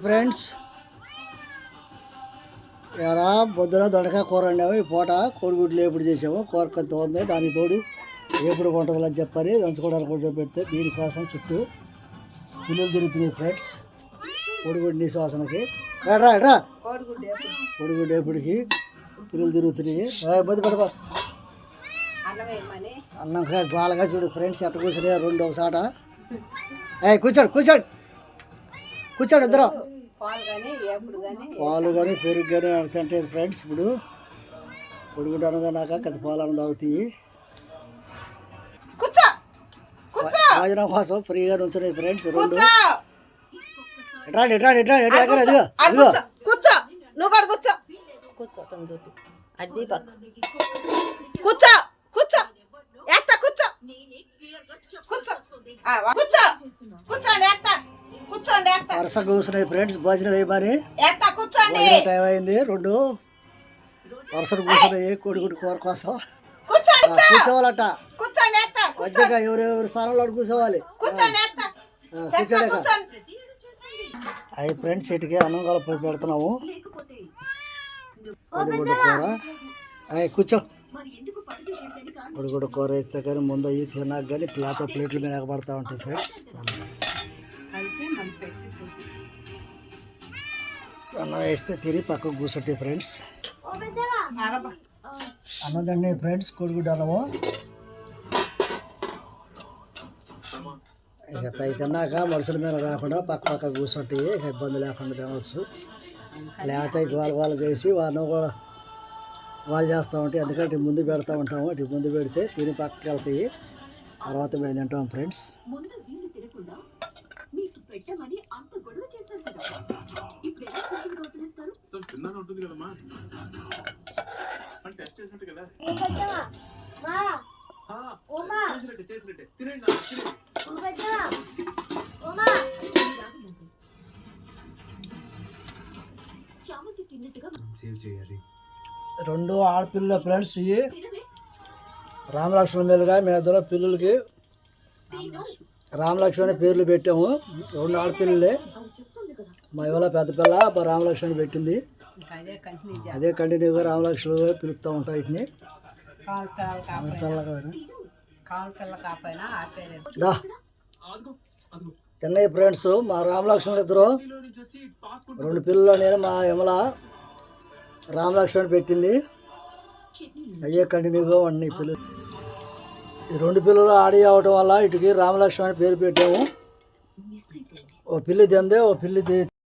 Friends ఎలా పొద్దున దొండకాయ కూర వండాము. ఈ పూట కోడిగుడ్లు ఏపుడు చేసాము. కూర కొంత ఉంది, దానికి తోడు ఏపుడు ఉంటుంది అని చెప్పని దంచుకోవడానికి కూడా పెడితే దీనికోసం చుట్టూ పిల్లలు తిరుగుతున్నాయి ఫ్రెండ్స్. కోడిగుడ్డు నీ శ్వాసనకి రా కోడిగుడ్డు ఏపుడికి పిల్లలు తిరుగుతున్నాయి. బొద్దు పడప అన్నం బాగా చూడు ఫ్రెండ్స్ ఎట్ట కూర్చుని రెండు ఒకసాట. కూర్చోడు కూర్చోడు కూర్చోడు ఇద్దరు. పాలు కానీ పెరుగు కానీ తింటే ఫ్రెండ్స్. ఇప్పుడు కొడుగుడ్డు అన్నదన్నాక కథ పాలు అన్న తాగుతాయి. భోజనం కోసం ఫ్రీగా ఉంచున్నాయి ఫ్రెండ్స్. రెండు వరుస కూర్చున్నాయి ఫ్రెండ్స్. భోజనం వేయమని టైం అయింది. రెండు వరుసలు కూర్చున్నాయి కోడిగుడ్డు కూర కోసం. కూర్చోవాలట మధ్యగా ఎవరెవరి స్థానంలో కూర్చోవాలి. కూర్చోలేక అవి ఫ్రెండ్స్ ఇటుకి అన్నం కలప పెడుతున్నాము. కోడిగుడ్డు కూర కూర్చో. కోడిగుడ్డు కూర వేస్తే కానీ ముందు అయ్యి తిన్నాక కానీ ప్లేట్ల మీద ఎగబడతా ఉంటాయి ఫ్రెండ్స్. అన్నం వేస్తే తిని పక్కకు కూర్చుంటాయి ఫ్రెండ్స్. అన్నదండి ఫ్రెండ్స్ కోడిగుడ్డు అన్నము. ఇక తిన్నాక మనుషుల మీద రాకుండా పక్క కూర్చుంటాయి. ఇబ్బంది లేకుండా తినవచ్చు. లేకపోతే గోల చేసి వారిని కూడా గోల చేస్తూ ఉంటాయి. ఎందుకంటే ముందు పెడతా ఉంటాము. అటు ముందు పెడితే తిని పక్కకి వెళ్తాయి. తర్వాత మేము తింటాం ఫ్రెండ్స్. రెండు ఆడపిల్లల ఫ్రెండ్స్. ఇవి రామలక్ష్మణ మీదుగా మేము ఇద్దరు పిల్లలకి రామలక్ష్మణ పేర్లు పెట్టాము. రెండు ఆడపిల్లలే. మా ఇవాళ పెద్ద పిల్ల రామలక్ష్మణ పెట్టింది. అదే కంటిన్యూగా రామలక్ష్మణ పిలుస్తూ ఉంటాం. వీటిని తిన్నయ్య ఫ్రెండ్స్. మా రామలక్ష్మణ ఇద్దరు రెండు పిల్లలు. నేను మా యమల రామలక్ష్మణ పెట్టింది. అయ్యే కంటిన్యూగా ఉన్నాయి పిల్లలు. ఈ రెండు పిల్లలు ఆడి అవడం వల్ల ఇటుకి రామలక్ష్మణ పేరు పెట్టాము. ఓ పిల్లి తిందే ఓ పిల్లి